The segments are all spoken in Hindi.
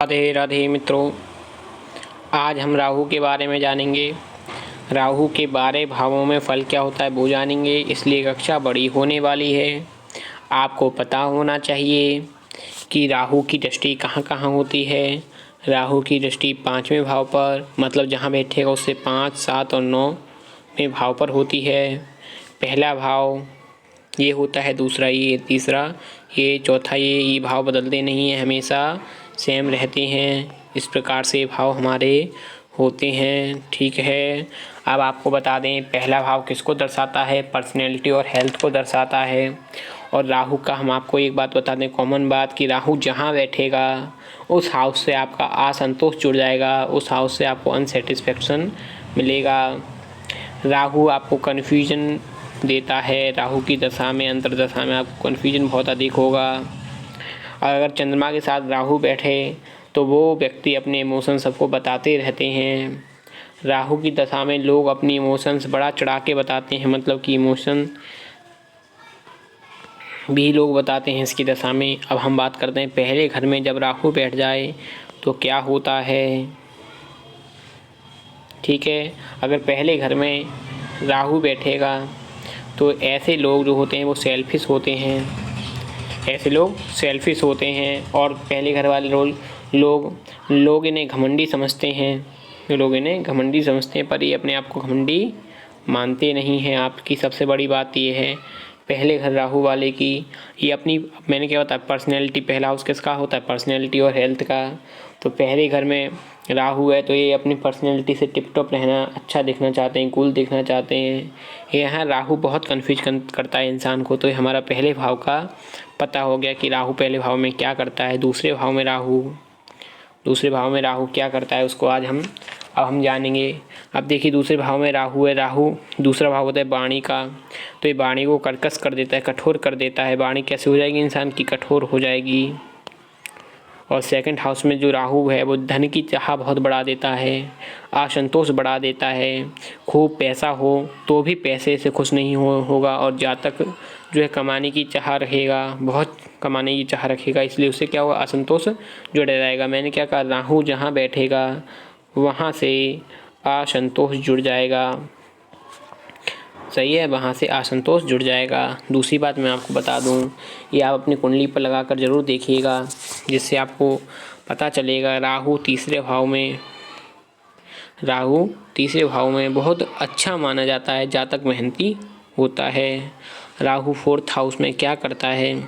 राधे राधे मित्रों, आज हम राहु के बारे में जानेंगे। राहु के 12 भावों में फल क्या होता है वो जानेंगे, इसलिए कक्षा बड़ी होने वाली है। आपको पता होना चाहिए कि राहु की दृष्टि कहाँ कहाँ होती है। राहु की दृष्टि 5वें भाव पर, मतलब जहाँ बैठेगा उससे 5, 7 और 9वें भाव पर होती है। पहला भाव ये होता है, दूसरा ये, तीसरा ये, चौथा ये भाव बदलते नहीं हैं, हमेशा सेम रहते हैं। इस प्रकार से भाव हमारे होते हैं, ठीक है। अब आपको बता दें, पहला भाव किसको दर्शाता है, पर्सनैलिटी और हेल्थ को दर्शाता है। और राहु का हम आपको एक बात बता दें, कॉमन बात, कि राहु जहाँ बैठेगा उस हाउस से आपका असंतोष जुड़ जाएगा, उस हाउस से आपको अनसेटिस्फेक्शन मिलेगा। राहु आपको कन्फ्यूजन देता है। राहु की दशा में, अंतर्दशा में आपको कन्फ्यूजन बहुत अधिक होगा। अगर चंद्रमा के साथ राहु बैठे तो वो व्यक्ति अपने इमोशन सबको बताते रहते हैं। राहु की दशा में लोग अपनी इमोशंस बड़ा चढ़ा के बताते हैं, मतलब कि इमोशन भी लोग बताते हैं इसकी दशा में। अब हम बात करते हैं पहले घर में जब राहु बैठ जाए तो क्या होता है, ठीक है। अगर पहले घर में राहु बैठेगा तो ऐसे लोग जो होते हैं वो सेल्फिश होते हैं, ऐसे लोग सेल्फिश होते हैं। और पहले घर वाले लोग इन्हें घमंडी समझते हैं, लोग इन्हें घमंडी समझते हैं, पर ये अपने आप को घमंडी मानते नहीं हैं। आपकी सबसे बड़ी बात ये है पहले घर राहु वाले की, ये अपनी, मैंने क्या बताया, पर्सनैलिटी, पहला हाउस किसका होता है, पर्सनैलिटी और हेल्थ का। तो पहले घर में राहु है तो ये अपनी पर्सनैलिटी से टिप टॉप रहना, अच्छा दिखना चाहते हैं, कूल दिखना चाहते हैं। यहाँ राहु बहुत कन्फ्यूज करता है इंसान को। तो हमारा पहले भाव का पता हो गया कि राहु पहले भाव में क्या करता है। दूसरे भाव में राहु क्या करता है, उसको अब हम जानेंगे। अब देखिए, दूसरे भाव में राहु है। राहु दूसरा भाव होता है वाणी का, तो ये वाणी को कर्कश कर देता है, कठोर कर देता है। वाणी कैसे हो जाएगी इंसान की, कठोर हो जाएगी। और सेकंड हाउस में जो राहु है वो धन की चाह बहुत बढ़ा देता है, असंतोष बढ़ा देता है। खूब पैसा हो तो भी पैसे से खुश नहीं होगा, और जातक जो है कमाने की चाह रखेगा, बहुत कमाने की चाह रखेगा, इसलिए उससे क्या होगा, असंतोष जुड़ जाएगा। मैंने क्या कहा, राहु जहाँ बैठेगा वहाँ से असंतोष जुड़ जाएगा, सही है, वहाँ से असंतोष जुड़ जाएगा। दूसरी बात मैं आपको बता दूँ, ये आप अपनी कुंडली पर लगाकर ज़रूर देखिएगा, जिससे आपको पता चलेगा। राहु तीसरे भाव में बहुत अच्छा माना जाता है, जातक मेहनती होता है। राहु 4th हाउस में क्या करता है,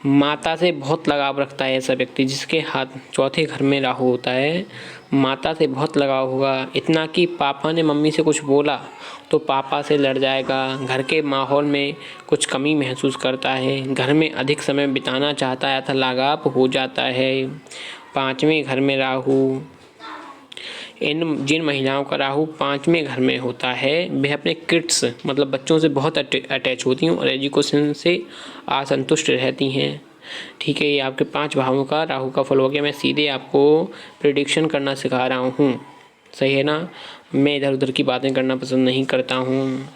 माता से बहुत लगाव रखता है ऐसा व्यक्ति, जिसके हाथ 4थे घर में राहु होता है, माता से बहुत लगाव होगा। इतना कि पापा ने मम्मी से कुछ बोला तो पापा से लड़ जाएगा। घर के माहौल में कुछ कमी महसूस करता है, घर में अधिक समय बिताना चाहता है, अतः लगाव हो जाता है। 5वें घर में राहु, जिन महिलाओं का राहु 5वें घर में होता है वह अपने किड्स, मतलब बच्चों से बहुत अटैच होती हैं और एजुकेशन से असंतुष्ट रहती हैं, ठीक है। ये आपके 5 भावों का राहु का फल हो गया। मैं सीधे आपको प्रेडिक्शन करना सिखा रहा हूँ, सही है ना। मैं इधर उधर की बातें करना पसंद नहीं करता हूँ।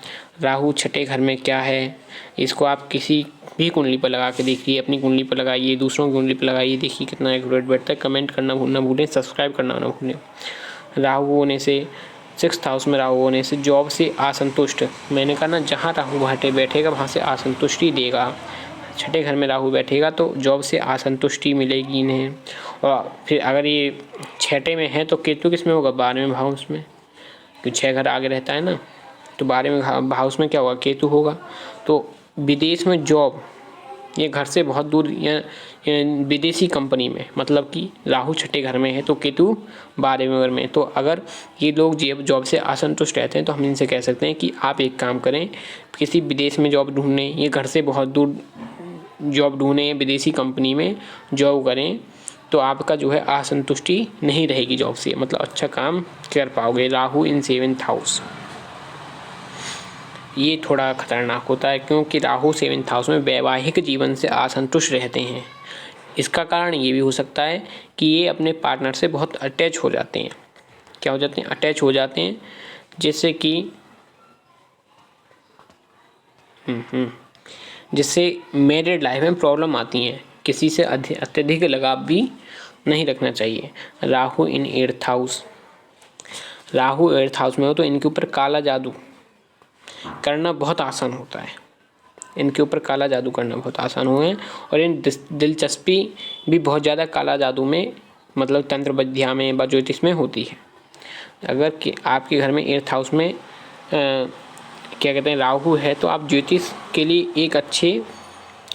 राहु 6ठे घर में क्या है, इसको आप किसी भी कुंडली पर लगा के देखिए, अपनी कुंडली पर लगाइए, दूसरों की कुंडली पर लगाइए, देखिए कितना एक्यूरेट बैठता है। कमेंट करना ना भूलें, सब्सक्राइब करना ना भूलें। राहु होने से 6th हाउस में राहु होने से जॉब से असंतुष्ट, मैंने कहा ना, जहाँ राहु बैठेगा वहाँ से असंतुष्टि देगा। 6ठे घर में राहु बैठेगा तो जॉब से असंतुष्टि मिलेगी इन्हें। और फिर अगर ये 6ठे में है तो केतु किस में होगा, 12वें हाउस में, क्योंकि 6 घर आगे रहता है ना, तो 12वें हाउस में क्या होगा, केतु होगा। तो विदेश में जॉब, ये घर से बहुत दूर या विदेशी कंपनी में, मतलब कि राहु 6ठे घर में है तो केतु 12वें घर में। तो अगर ये लोग जॉब से असंतुष्ट रहते हैं तो हम इनसे कह सकते हैं कि आप एक काम करें, किसी विदेश में जॉब ढूंढने, ये घर से बहुत दूर जॉब ढूंढें, विदेशी कंपनी में जॉब करें, तो आपका जो है असंतुष्टि नहीं रहेगी जॉब से, मतलब अच्छा काम कर पाओगे। राहु इन 7th हाउस, ये थोड़ा खतरनाक होता है, क्योंकि राहु 7th हाउस में वैवाहिक जीवन से असंतुष्ट रहते हैं। इसका कारण ये भी हो सकता है कि ये अपने पार्टनर से बहुत अटैच हो जाते हैं। क्या हो जाते हैं, अटैच हो जाते हैं, जिससे मैरिड लाइफ में प्रॉब्लम आती हैं, किसी से अत्यधिक लगाव भी नहीं रखना चाहिए। राहु इन 8th house, Rahu 8th house में हो तो इनके ऊपर काला जादू करना बहुत आसान होता है, इनके ऊपर काला जादू करना बहुत आसान हुए हैं और इन दिलचस्पी भी बहुत ज़्यादा काला जादू में, मतलब तंत्र विद्या में व ज्योतिष में होती है। अगर कि आपके घर में 8th हाउस में क्या कहते हैं राहु है तो आप ज्योतिष के लिए एक अच्छे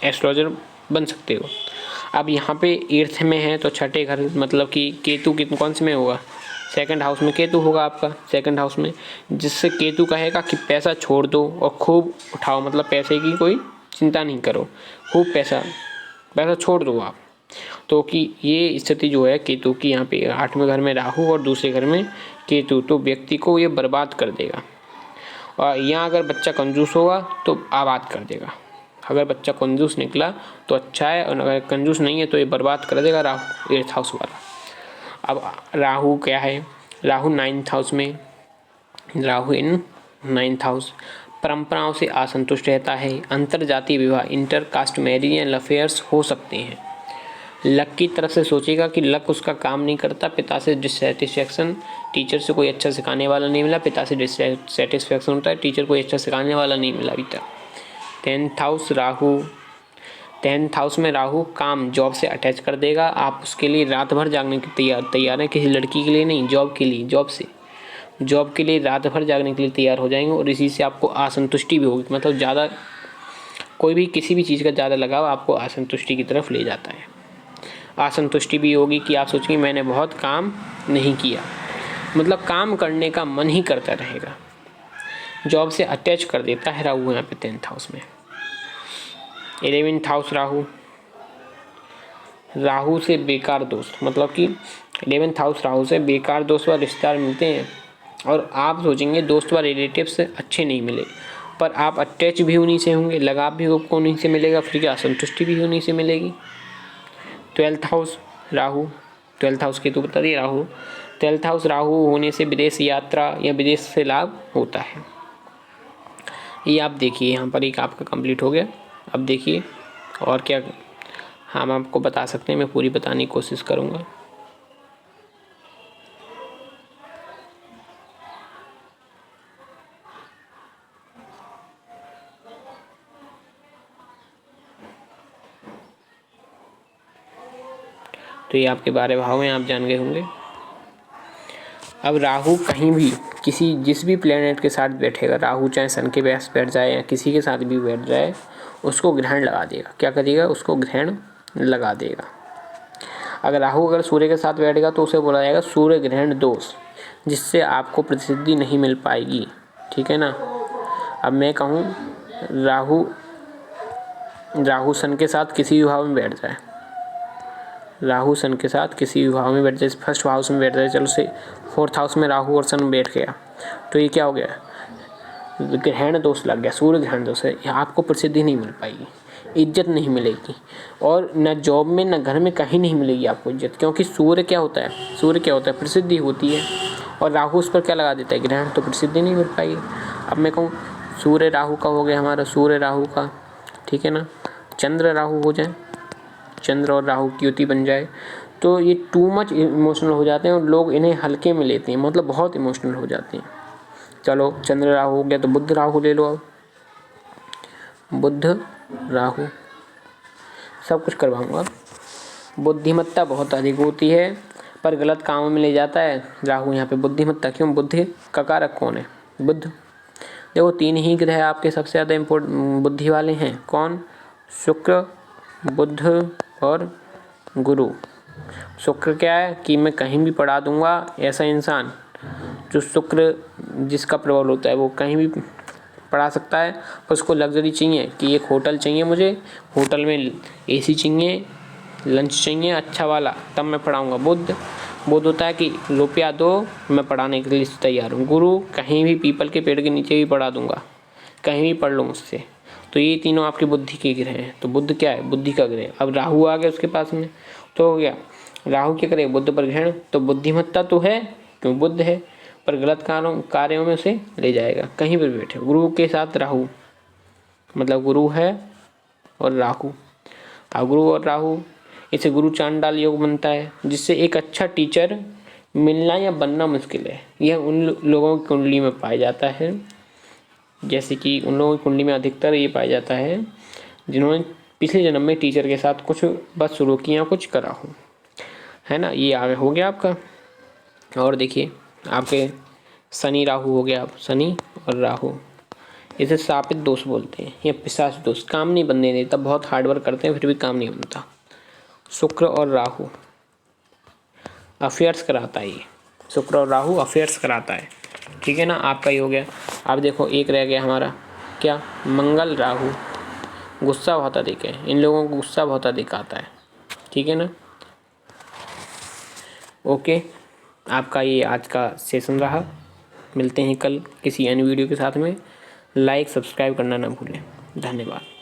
एस्ट्रोलॉजर बन सकते हो। अब यहाँ पे 8th में है तो छठे घर मतलब कि केतु कौन से में होगा, 2nd हाउस में केतु होगा आपका 2nd हाउस में, जिससे केतु कहेगा कि पैसा छोड़ दो और खूब उठाओ, मतलब पैसे की कोई चिंता नहीं करो, खूब पैसा छोड़ दो आप। तो कि ये स्थिति जो है केतु की यहाँ पे 8वें घर में राहु और दूसरे घर में केतु, तो व्यक्ति को ये बर्बाद कर देगा। और यहाँ अगर बच्चा कंजूस होगा तो आबाद कर देगा, अगर बच्चा कंजूस निकला तो अच्छा है और अगर कंजूस नहीं है तो ये बर्बाद कर देगा राहु 8th हाउस वाला। अब राहु क्या है, राहु 9th हाउस में, राहु इन 9th हाउस परंपराओं से असंतुष्ट रहता है। अंतरजातीय विवाह इंटरकास्ट मैरिज या अफेयर्स हो सकते हैं। लक की तरफ से सोचेगा कि लक उसका काम नहीं करता, पिता से डिससेटिस्फेक्शन, टीचर से कोई अच्छा सिखाने वाला नहीं मिला, पिता से डिससेटिस्फेक्शन होता है, टीचर कोई अच्छा सिखाने वाला नहीं मिला अभी तक। 10th house Rahu, 10th house में राहु काम जॉब से अटैच कर देगा, आप उसके लिए रात भर जागने की तैयार हैं, किसी लड़की के लिए नहीं, जॉब के लिए, जॉब के लिए रात भर जागने के लिए तैयार हो जाएंगे और इसी से आपको असंतुष्टि भी होगी, मतलब ज़्यादा कोई भी किसी भी चीज़ का ज़्यादा लगाव आपको असंतुष्टि की तरफ ले जाता है। असंतुष्टि भी होगी कि आप सोचेंगे मैंने बहुत काम नहीं किया, मतलब काम करने का मन ही करता रहेगा। जॉब से अटैच कर देता है राहु यहाँ पे 10th हाउस में। 11th हाउस राहु से बेकार दोस्त, मतलब कि 11th हाउस राहु से बेकार दोस्त व रिश्तेदार मिलते हैं और आप सोचेंगे दोस्त व रिलेटिव्स अच्छे नहीं मिले, पर आप अटैच भी उन्हीं से होंगे, लगाव भी आपको उन्हीं से मिलेगा, फिर क्या असंतुष्टि भी उन्हीं से मिलेगी। 12th house Rahu, 12th house की तो बता दिए राहु, 12th हाउस राहु होने से विदेश यात्रा या विदेश से लाभ होता है। ये आप देखिए यहाँ पर एक आपका कंप्लीट हो गया। अब देखिए और क्या हम आपको बता सकते हैं, मैं पूरी बताने की कोशिश करूँगा। तो ये आपके 12 भाव में आप जान गए होंगे। अब राहु कहीं भी जिस भी प्लेनेट के साथ बैठेगा, राहु चाहे सन के पास बैठ जाए या किसी के साथ भी बैठ जाए, उसको ग्रहण लगा देगा। क्या करेगा, उसको ग्रहण लगा देगा। अगर सूर्य के साथ बैठेगा तो उसे बोला जाएगा सूर्य ग्रहण दोष, जिससे आपको प्रसिद्धि नहीं मिल पाएगी, ठीक है ना। अब मैं कहूँ राहु सन के साथ किसी भी भाव में बैठ जाए, राहु सन के साथ किसी भी भाव में बैठ जाए, फर्स्ट हाउस में बैठ जाए, चलो से 4th हाउस में राहु और सन बैठ गया तो ये क्या हो गया, ग्रहण दोष लग गया, सूर्य ग्रहण दोष है। आपको प्रसिद्धि नहीं मिल पाएगी, इज्जत नहीं मिलेगी और न जॉब में न घर में कहीं नहीं मिलेगी आपको इज्जत, क्योंकि सूर्य क्या होता है प्रसिद्धि होती है और राहु उस पर क्या लगा देता है ग्रहण, तो प्रसिद्धि नहीं मिल पाएगी। अब मैं कहूँ सूर्य राहु का हो गया हमारा, सूर्य राहु का, ठीक है ना, चंद्र राहु हो जाए, चंद्र और राहु की युति बन जाए तो ये टू मच इमोशनल हो जाते हैं और लोग इन्हें हल्के में लेते हैं, मतलब बहुत इमोशनल हो जाते हैं। चलो चंद्र राहु हो गया तो बुध राहु ले लो, अब बुध राहु सब कुछ करवाऊंगा। बुद्धिमत्ता बहुत अधिक होती है पर गलत कामों में ले जाता है राहु यहाँ पे। बुद्धिमत्ता क्यों, बुद्धि का कारक कौन है, बुध। देखो 3 ही ग्रह आपके सबसे ज़्यादा इम्पोर्टेंट बुद्धि वाले हैं, कौन, शुक्र, बुध और गुरु। शुक्र क्या है कि मैं कहीं भी पढ़ा दूंगा, ऐसा इंसान जो शुक्र जिसका प्रबल होता है वो कहीं भी पढ़ा सकता है, पर उसको लग्जरी चाहिए कि एक होटल चाहिए, मुझे होटल में एसी चाहिए, लंच चाहिए अच्छा वाला, तब मैं पढ़ाऊंगा। बुध होता है कि रुपया दो मैं पढ़ाने के लिए तैयार हूँ। गुरु कहीं भी पीपल के पेड़ के नीचे भी पढ़ा दूंगा, कहीं भी पढ़ लो मुझसे। तो ये तीनों आपकी बुद्धि के ग्रह हैं। तो बुध क्या है, बुद्धि का ग्रह। अब राहु आ गया उसके पास में तो हो गया, राहु क्या करेगा, बुध पर ग्रहण। तो बुद्धिमत्ता तो है क्यों, बुध है, पर गलत कार्यों में उसे ले जाएगा कहीं पर बैठे। गुरु के साथ राहु, मतलब गुरु है और राहु, गुरु और राहु इसे गुरु चांडाल योग बनता है, जिससे एक अच्छा टीचर मिलना या बनना मुश्किल है। यह उन लोगों की कुंडली में पाया जाता है, जैसे कि उन लोगों की कुंडली में अधिकतर ये पाया जाता है जिन्होंने पिछले जन्म में टीचर के साथ कुछ बदसलूकी या कुछ करा हो, है ना। ये आगे हो गया आपका। और देखिए आपके शनि राहु हो गया, शनि और राहु, इसे शापित दोष बोलते हैं या पिशाच दोष, काम नहीं बनने देता, बहुत हार्डवर्क करते हैं फिर भी काम नहीं बनता। शुक्र और राहु अफेयर्स कराता है, ये शुक्र और राहु अफेयर्स कराता है, ठीक है ना। आपका ही हो गया। अब देखो एक रह गया हमारा क्या, मंगल राहु, गुस्सा बहुत अधिक है, इन लोगों को गुस्सा बहुत अधिक आता है, ठीक है ना। ओके, आपका ये आज का सेशन रहा। मिलते हैं कल किसी अन्य वीडियो के साथ में। लाइक सब्सक्राइब करना ना भूलें। धन्यवाद।